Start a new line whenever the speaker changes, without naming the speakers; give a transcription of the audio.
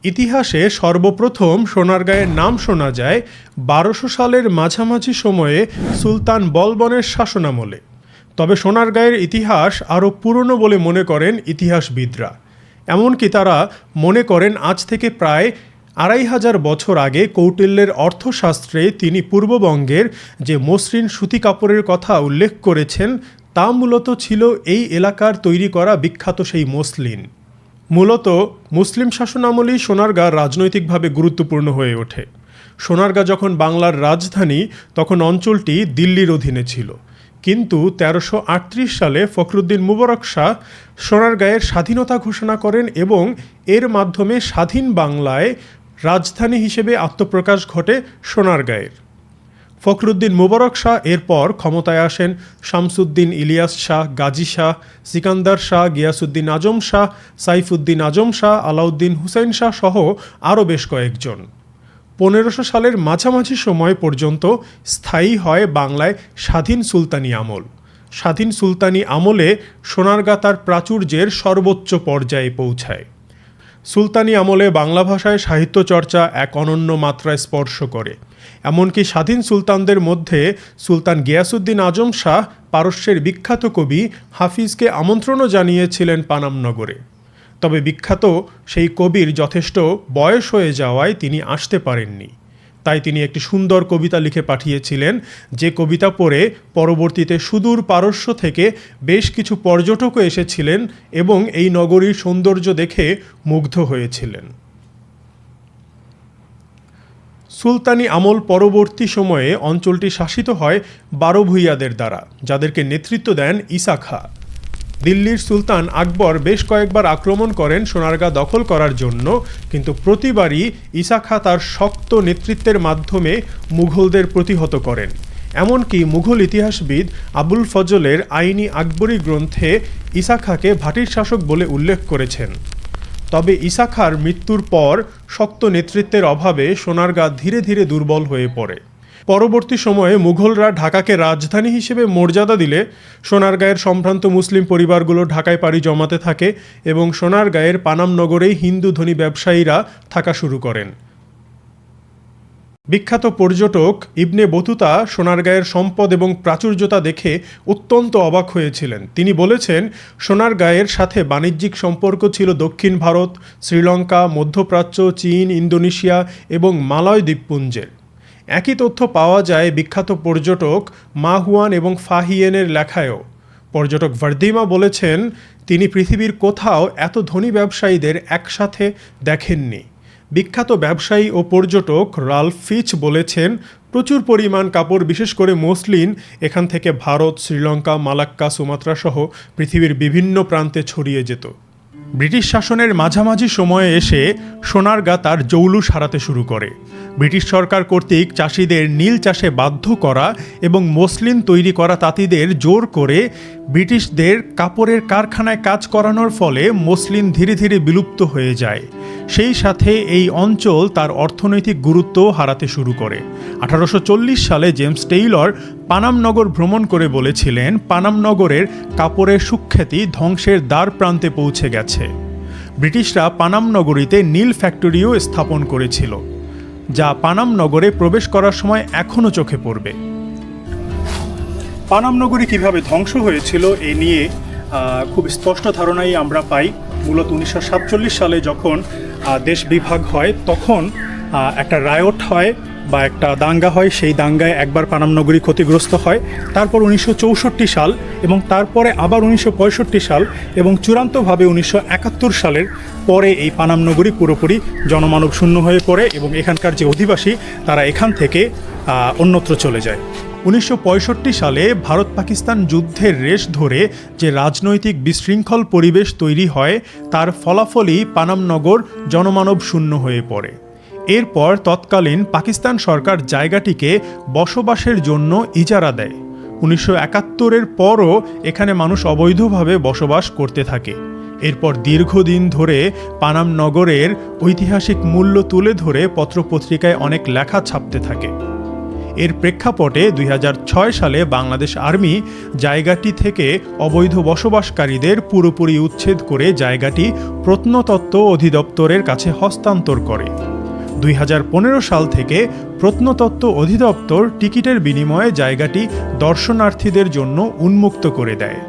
ইতিহাসে সর্বপ্রথম সোনারগাঁয়ের নাম শোনা যায় ১২০০ সালের মাঝামাঝি সময়ে সুলতান বলবনের শাসনামলে। তবে সোনারগাঁয়ের ইতিহাস আরও পুরনো বলে মনে করেন ইতিহাসবিদরা। এমনকি তারা মনে করেন আজ থেকে প্রায় ২৫০০ বছর আগে কৌটিল্যের অর্থশাস্ত্রে তিনি পূর্ববঙ্গের যে মসৃণ সুতি কাপড়ের কথা উল্লেখ করেছেন তা মূলত ছিল এই এলাকার তৈরি করা বিখ্যাত সেই মসলিন। মূলত মুসলিম শাসনামলেই সোনারগাঁ রাজনৈতিকভাবে গুরুত্বপূর্ণ হয়ে ওঠে। সোনারগাঁ যখন বাংলার রাজধানী তখন অঞ্চলটি দিল্লির অধীনে ছিল, কিন্তু ১৩৩৮ সালে ফখরুদ্দীন মুবারক শাহ সোনারগাঁয়ের স্বাধীনতা ঘোষণা করেন এবং এর মাধ্যমে স্বাধীন বাংলায় রাজধানী হিসেবে আত্মপ্রকাশ ঘটে সোনারগাঁয়ের। ফখরুদ্দীন মুবারক শাহ এরপর ক্ষমতায় আসেন শামসুদ্দিন ইলিয়াস শাহ, গাজী শাহ, সিকান্দার শাহ, গিয়াসউদ্দিন আজম শাহ, সাইফুদ্দিন আজম শাহ, আলাউদ্দিন হুসাইন শাহ সহ আরও বেশ কয়েকজন। ১৫০০ সালের মাঝামাঝি সময় পর্যন্ত স্থায়ী হয় বাংলায় স্বাধীন সুলতানি আমল। স্বাধীন সুলতানি আমলে সোনারগাঁ তার প্রাচুর্যের সর্বোচ্চ পর্যায়ে পৌঁছায়। সুলতানি আমলে বাংলা ভাষায় সাহিত্য চর্চা এক অনন্য মাত্রায় স্পর্শ করে। এমনকি স্বাধীন সুলতানদের মধ্যে সুলতান গিয়াসউদ্দিন আজম শাহ পারস্যের বিখ্যাত কবি হাফিজকে আমন্ত্রণও জানিয়েছিলেন পানাম নগরে। তবে বিখ্যাত সেই কবির যথেষ্ট বয়স হয়ে যাওয়ায় তিনি আসতে পারেননি। তাই তিনি একটি সুন্দর কবিতা লিখে পাঠিয়েছিলেন, যে কবিতা পড়ে পরবর্তীতে সুদূর পারস্য থেকে বেশ কিছু পর্যটকও এসেছিলেন এবং এই নগরীর সৌন্দর্য দেখে মুগ্ধ হয়েছিলেন। সুলতানি আমল পরবর্তী সময়ে অঞ্চলটি শাসিত হয় ১২ ভূঁইয়াদের দ্বারা, যাদেরকে নেতৃত্ব দেন ঈসা খাঁ। দিল্লির সুলতান আকবর বেশ কয়েকবার আক্রমণ করেন সোনারগাঁ দখল করার জন্য, কিন্তু প্রতিবারই ঈসা খাঁ তার শক্ত নেতৃত্বের মাধ্যমে মুঘলদের প্রতিহত করেন। এমনকি মুঘল ইতিহাসবিদ আবুল ফজলের আইনি আকবরী গ্রন্থে ঈসা খাঁকে ভাটির শাসক বলে উল্লেখ করেছেন। তবে ঈসা খাঁর মৃত্যুর পর শক্ত নেতৃত্বের অভাবে সোনারগাঁ ধীরে ধীরে দুর্বল হয়ে পড়ে। পরবর্তী সময়ে মুঘলরা ঢাকাকে রাজধানী হিসেবে মর্যাদা দিলে সোনারগাঁয়ের সম্ভ্রান্ত মুসলিম পরিবারগুলো ঢাকায় পাড়ি জমাতে থাকে এবং সোনারগাঁয়ের পানাম নগরেই হিন্দু ধনী ব্যবসায়ীরা থাকা শুরু করেন। বিখ্যাত পর্যটক ইবনে বতুতা সোনারগাঁয়ের সম্পদ এবং প্রাচুর্যতা দেখে অত্যন্ত অবাক হয়েছিলেন। তিনি বলেছেন, সোনারগাঁয়ের সাথে বাণিজ্যিক সম্পর্ক ছিল দক্ষিণ ভারত, শ্রীলঙ্কা, মধ্যপ্রাচ্য, চীন, ইন্দোনেশিয়া এবং মালয় দ্বীপপুঞ্জের। একই তথ্য পাওয়া যায় বিখ্যাত পর্যটক মা হুয়ান এবং ফাহিয়েনের লেখায়ও। পর্যটক ভার্দিমা বলেছেন, তিনি পৃথিবীর কোথাও এত ধনী ব্যবসায়ীদের একসাথে দেখেননি। বিখ্যাত ব্যবসায়ী ও পর্যটক রাল্ফ ফিচ বলেছেন, প্রচুর পরিমাণ কাপড়, বিশেষ করে মসলিন, এখান থেকে ভারত, শ্রীলঙ্কা, মালাক্কা, সুমাত্রা সহ পৃথিবীর বিভিন্ন প্রান্তে ছড়িয়ে যেত। ব্রিটিশ শাসনের মাঝামাঝি সময়ে এসে সোনারগাঁ তার জৌলুস হারাতে শুরু করে। ব্রিটিশ সরকার কর্তৃক চাষিদের নীল চাষে বাধ্য করা এবং মসলিন তৈরি করা তাঁতিদের জোর করে ব্রিটিশদের কাপড়ের কারখানায় কাজ করানোর ফলে মসলিন ধীরে ধীরে বিলুপ্ত হয়ে যায়। সেই সাথে এই অঞ্চল তার অর্থনৈতিক গুরুত্ব হারাতে শুরু করে। 1840 সালে জেমস টেইলর পানাম নগর ভ্রমণ করে বলেছিলেন, পানাম নগরের কাপড়ের সুখ্যাতি ধ্বংসের দ্বার প্রান্তে পৌঁছে গেছে। ব্রিটিশরা পানাম নগরীতে নীল ফ্যাক্টরিও স্থাপন করেছিল, যা পানাম নগরে প্রবেশ করার সময় এখনও চোখে পড়বে। পানাম নগরী কীভাবে ধ্বংস হয়েছিল এ নিয়ে খুব স্পষ্ট ধারণাই আমরা পাই। মূলত 1947 সালে যখন দেশ বিভাগ হয় তখন একটা রায়ট হয় বা একটা দাঙ্গা হয়। সেই দাঙ্গায় একবার পানাম নগরী ক্ষতিগ্রস্ত হয়। তারপর 1964 সাল এবং তারপরে আবার 1965 সাল এবং চূড়ান্তভাবে 1971 সালের পরে এই পানাম নগরী পুরোপুরি জনমানব শূন্য হয়ে পড়ে এবং এখানকার যে অধিবাসী তারা এখান থেকে অন্যত্র চলে যায়। 1965 সালে ভারত পাকিস্তান যুদ্ধের রেশ ধরে যে রাজনৈতিক বিশৃঙ্খল পরিবেশ তৈরি হয় তার ফলাফলই পানাম নগর জনমানব শূন্য হয়ে পড়ে। এরপর তৎকালীন পাকিস্তান সরকার জায়গাটিকে বসবাসের জন্য ইজারা দেয়। 1971-এর পরও এখানে মানুষ অবৈধভাবে বসবাস করতে থাকে। এরপর দীর্ঘদিন ধরে পানাম নগরের ঐতিহাসিক মূল্য তুলে ধরে পত্রপত্রিকায় অনেক লেখা ছাপতে থাকে। এর প্রেক্ষাপটে ২০০৬ সালে বাংলাদেশ আর্মি জায়গাটি থেকে অবৈধ বসবাসকারীদের পুরোপুরি উচ্ছেদ করে জায়গাটি প্রত্নতত্ত্ব অধিদপ্তরের কাছে হস্তান্তর করে। ২০১৫ সাল থেকে প্রত্নতত্ত্ব অধিদপ্তর টিকিটের বিনিময়ে জায়গাটি দর্শনার্থীদের জন্য উন্মুক্ত করে দেয়।